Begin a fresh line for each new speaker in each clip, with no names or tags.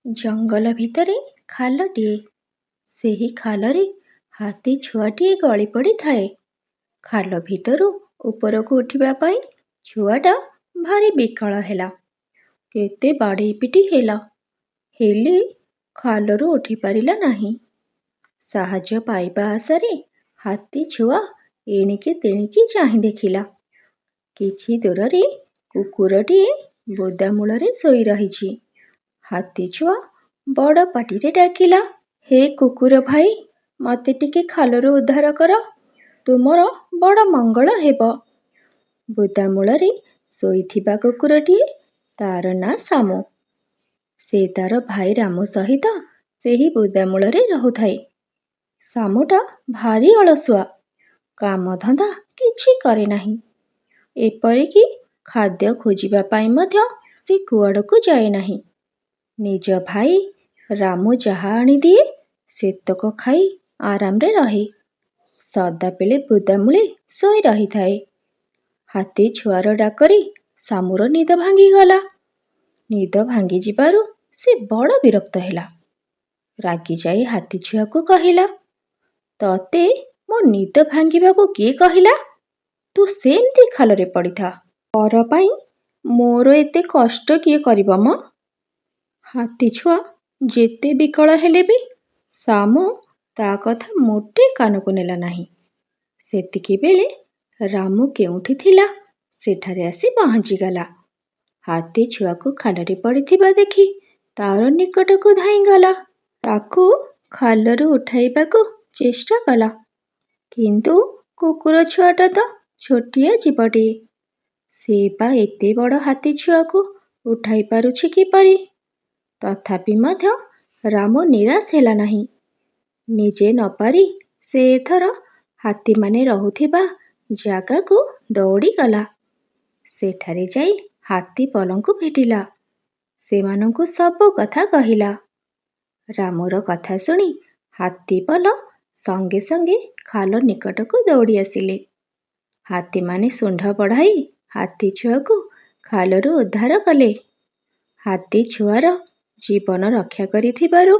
ଜଙ୍ଗଲ ଭିତରେ ଖାଲଟିଏ। ସେହି ଖାଲରେ ହାତୀ ଛୁଆଟିଏ ଗଳି ପଡ଼ିଥାଏ। ଖାଲ ଭିତରୁ ଉପରକୁ ଉଠିବା ପାଇଁ ଛୁଆଟା ଭାରି ବିକଳ ହେଲା। କେତେ ବାଡ଼େଇ ପିଟି ହେଲା, ହେଲେ ଖାଲରୁ ଉଠିପାରିଲା ନାହିଁ। ସାହାଯ୍ୟ ପାଇବା ଆଶାରେ ହାତୀ ଛୁଆ ଏଣିକି ତେଣିକି ଚାହିଁ ଦେଖିଲା। କିଛି ଦୂରରେ କୁକୁରଟିଏ ବୁଦା ମୂଳରେ ଶୋଇ ରହିଛି। ହାତୀ ଛୁଆ ବଡ଼ ପାଟିରେ ଡାକିଲା, ହେ କୁକୁର ଭାଇ, ମୋତେ ଟିକେ ଖାଲରୁ ଉଦ୍ଧାର କର, ତୁମର ବଡ଼ ମଙ୍ଗଳ ହେବ। ବୁଦା ମୂଳରେ ଶୋଇଥିବା କୁକୁରଟିଏ, ତାର ନାଁ ଶାମୁ। ସେ ତାର ଭାଇ ରାମୁ ସହିତ ସେହି ବୁଦା ମୂଳରେ ରହୁଥାଏ। ଶାମୁଟା ଭାରି ଅଳସୁଆ, କାମଧନ୍ଦା କିଛି କରେ ନାହିଁ। ଏପରିକି ଖାଦ୍ୟ ଖୋଜିବା ପାଇଁ ମଧ୍ୟ ସେ କୁଆଡ଼କୁ ଯାଏ ନାହିଁ। ନିଜ ଭାଇ ରାମୁ ଯାହା ଆଣିଦିଏ ସେତକ ଖାଇ ଆରାମରେ ରହେ। ସଦାବେଳେ ବୁଦାମୂଳେ ଶୋଇ ରହିଥାଏ। ହାତୀ ଛୁଆର ଡାକରେ ଶାମୁର ନିଦ ଭାଙ୍ଗିଗଲା। ନିଦ ଭାଙ୍ଗିଯିବାରୁ ସେ ବଡ଼ ବିରକ୍ତ ହେଲା। ରାଗିଯାଇ ହାତୀ ଛୁଆକୁ କହିଲା, ତତେ ମୋ ନିଦ ଭାଙ୍ଗିବାକୁ କିଏ କହିଲା? ତୁ ସେମିତି ଖାଲରେ ପଡ଼ିଥା। ପର ପାଇଁ ମୋର ଏତେ କଷ୍ଟ କିଏ କରିବ ମ? ହାତୀ ଛୁଆ ଯେତେ ବିକଳ ହେଲେ ବି ଶାମୁ ତା କଥା ମୋଟେ କାନକୁ ନେଲା ନାହିଁ। ସେତିକିବେଳେ ରାମୁ କେଉଁଠି ଥିଲା ସେଠାରେ ଆସି ପହଞ୍ଚିଗଲା। ହାତୀ ଛୁଆକୁ ଖାଲରେ ପଡ଼ିଥିବା ଦେଖି ତାର ନିକଟକୁ ଧାଇଁଗଲା। ତାକୁ ଖାଲରୁ ଉଠାଇବାକୁ ଚେଷ୍ଟା କଲା, କିନ୍ତୁ କୁକୁର ଛୁଆଟା ତ ଛୋଟିଆ ଜୀବଟିଏ। ସେ ବା ଏତେ ବଡ଼ ହାତୀ ଛୁଆକୁ ଉଠାଇ ପାରୁଛି କିପରି? ତଥାପି ମଧ୍ୟ ରାମୁ ନିରାଶ ହେଲା ନାହିଁ। ନିଜେ ନ ପାରି ସେ ଏଥର ହାତୀମାନେ ରହୁଥିବା ଜାଗାକୁ ଦୌଡ଼ିଗଲା। ସେଠାରେ ଯାଇ ହାତୀ ପଲଙ୍କୁ ଭେଟିଲା। ସେମାନଙ୍କୁ ସବୁ କଥା କହିଲା। ରାମୁର କଥା ଶୁଣି ହାତୀପଲ ସଙ୍ଗେ ସଙ୍ଗେ ଖାଲ ନିକଟକୁ ଦୌଡ଼ି ଆସିଲେ। ହାତୀମାନେ ଶୁଣ୍ଢ ବଢ଼ାଇ ହାତୀ ଛୁଆକୁ ଖାଲରୁ ଉଦ୍ଧାର କଲେ। ହାତୀ ଛୁଆର ଜୀବନ ରକ୍ଷା କରିଥିବାରୁ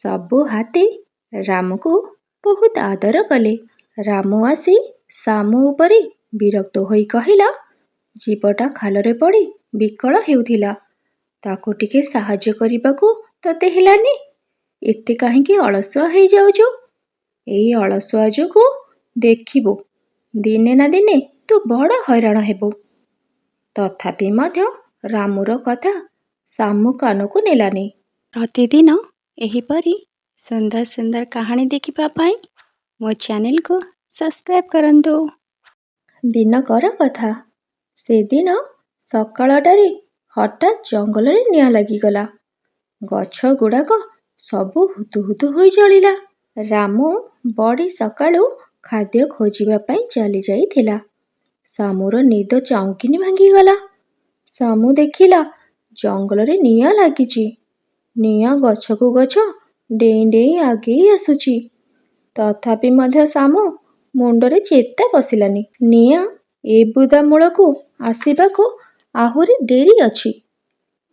ସବୁ ହାତୀ ରାମୁକୁ ବହୁତ ଆଦର କଲେ। ରାମୁ ଆସି ଶାମୁ ଉପରେ ବିରକ୍ତ ହୋଇ କହିଲା, ଜୀବଟା ଖାଲରେ ପଡ଼ି ବିକଳ ହେଉଥିଲା, ତାକୁ ଟିକେ ସାହାଯ୍ୟ କରିବାକୁ ତତେ ହେଲାନି? ଏତେ କାହିଁକି ଅଳସୁଆ ହେଇଯାଉଛୁ? ଏଇ ଅଳସୁଆ ଯୋଗୁଁ ଦେଖିବୁ ଦିନେ ନା ଦିନେ ତୁ ବଡ଼ ହଇରାଣ ହେବୁ। ତଥାପି ମଧ୍ୟ ରାମୁର କଥା ଶାମୁ କାନକୁ ନେଲାନି। ପ୍ରତିଦିନ ଏହିପରି ସୁନ୍ଦର ସୁନ୍ଦର କାହାଣୀ ଦେଖିବା ପାଇଁ ମୋ ଚ୍ୟାନେଲକୁ ସବସ୍କ୍ରାଇବ୍ କରନ୍ତୁ। ଦିନକର କଥା, ସେଦିନ ସକାଳଟାରେ ହଠାତ୍ ଜଙ୍ଗଲରେ ନିଆଁ ଲାଗିଗଲା। ଗଛ ଗୁଡ଼ାକ ସବୁ ହୁତୁ ହୁତୁ ହୋଇ ଜଳିଲା। ରାମୁ ବଡ଼ି ସକାଳୁ ଖାଦ୍ୟ ଖୋଜିବା ପାଇଁ ଚାଲି ଯାଇଥିଲା। ଶାମୁର ନିଦ ଚାଉଁକିନି ଭାଙ୍ଗିଗଲା। ଶାମୁ ଦେଖିଲା ଜଙ୍ଗଲରେ ନିଆଁ ଲାଗିଛି। ନିଆଁ ଗଛକୁ ଗଛ ଡେଇଁ ଡେଇଁ ଆଗେଇ ଆସୁଛି। ତଥାପି ମଧ୍ୟ ଶାମୁ ମୁଣ୍ଡରେ ଚେତା ପଶିଲାନି। ନିଆଁ ଏ ବୁଦା ମୂଳକୁ ଆସିବାକୁ ଆହୁରି ଡେରି ଅଛି।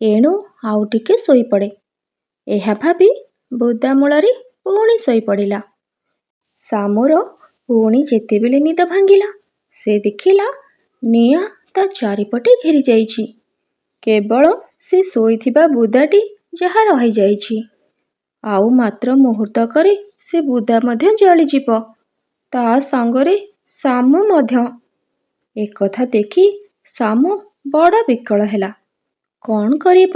ଏଣୁ ଆଉ ଟିକେ ଶୋଇପଡ଼େ। ଏହା ଭାବି ବୁଦା ମୂଳରେ ପୁଣି ଶୋଇପଡ଼ିଲା। ଶାମୁର ପୁଣି ଯେତେବେଳେ ନିଦ ଭାଙ୍ଗିଲା, ସେ ଦେଖିଲା ନିଆଁ ତା ଚାରିପଟେ ଘେରି ଯାଇଛି। କେବଳ ସେ ଶୋଇଥିବା ବୁଦାଟି ଯାହା ରହିଯାଇଛି। ଆଉ ମାତ୍ର ମୁହୂର୍ତ୍ତକରେ ସେ ବୁଦା ମଧ୍ୟ ଜଳିଯିବ, ତା ସାଙ୍ଗରେ ଶାମୁ ମଧ୍ୟ। ଏକଥା ଦେଖି ଶାମୁ ବଡ଼ ବିକଳ ହେଲା। କ'ଣ କରିବ?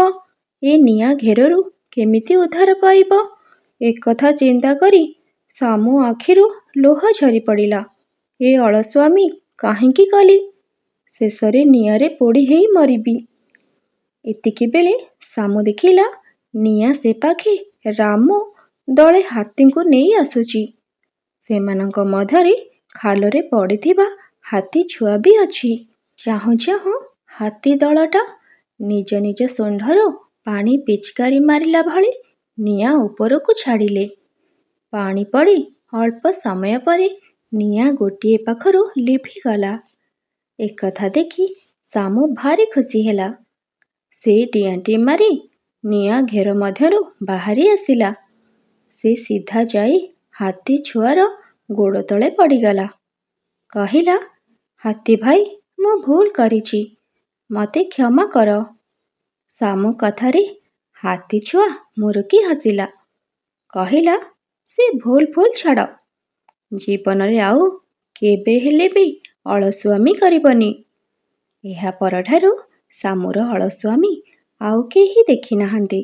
ଏ ନିଆଁ ଘେରରୁ କେମିତି ଉଦ୍ଧାର ପାଇବ? ଏକଥା ଚିନ୍ତା କରି ଶାମୁ ଆଖିରୁ ଲୁହ ଝରି ପଡ଼ିଲା। ଏ ଅଳସୁଆମି କାହିଁକି କଲି? ଶେଷରେ ନିଆଁରେ ପୋଡ଼ି ହେଇ ମରିବି। ଏତିକିବେଳେ ଶାମୁ ଦେଖିଲା ନିଆଁ ସେପାଖେ ରାମୁ ଦଳେ ହାତୀଙ୍କୁ ନେଇ ଆସୁଛି। ସେମାନଙ୍କ ମଧ୍ୟରେ ଖାଲରେ ପଡ଼ିଥିବା ହାତୀ ଛୁଆ ବି ଅଛି। ଚାହୁଁ ଚାହୁଁ ହାତୀ ଦଳଟା ନିଜ ନିଜ ଶୁଣ୍ଢରୁ ପାଣି ପିଚକାରି ମାରିଲା ଭଳି ନିଆଁ ଉପରକୁ ଛାଡ଼ିଲେ। ପାଣି ପଡ଼ି ଅଳ୍ପ ସମୟ ପରେ ନିଆଁ ଗୋଟିଏ ପାଖରୁ ଲିଭିଗଲା। ଏକଥା ଦେଖି ଶାମୁ ଭାରି ଖୁସି ହେଲା। ସେ ଡିଆଁଟି ମାରି ନିଆଁ ଘେର ମଧ୍ୟରୁ ବାହାରି ଆସିଲା। ସେ ସିଧା ଯାଇ ହାତୀ ଛୁଆର ଗୋଡ଼ ତଳେ ପଡ଼ିଗଲା। କହିଲା, ହାତୀ ଭାଇ, ମୁଁ ଭୁଲ କରିଛି, ମୋତେ କ୍ଷମା କର। ଶାମୁ କଥାରେ ହାତୀ ଛୁଆ ମୁରୁକି ହସିଲା। କହିଲା, ସେ ଭୁଲ ଛାଡ଼। ଜୀବନରେ ଆଉ କେବେ ହେଲେ ବି ଅଳସୁଆମି କରିବନି। ଏହା ପରଠାରୁ ଶାମୁର ଅଳସୁଆମି ଆଉ କେହି ଦେଖିନାହାନ୍ତି।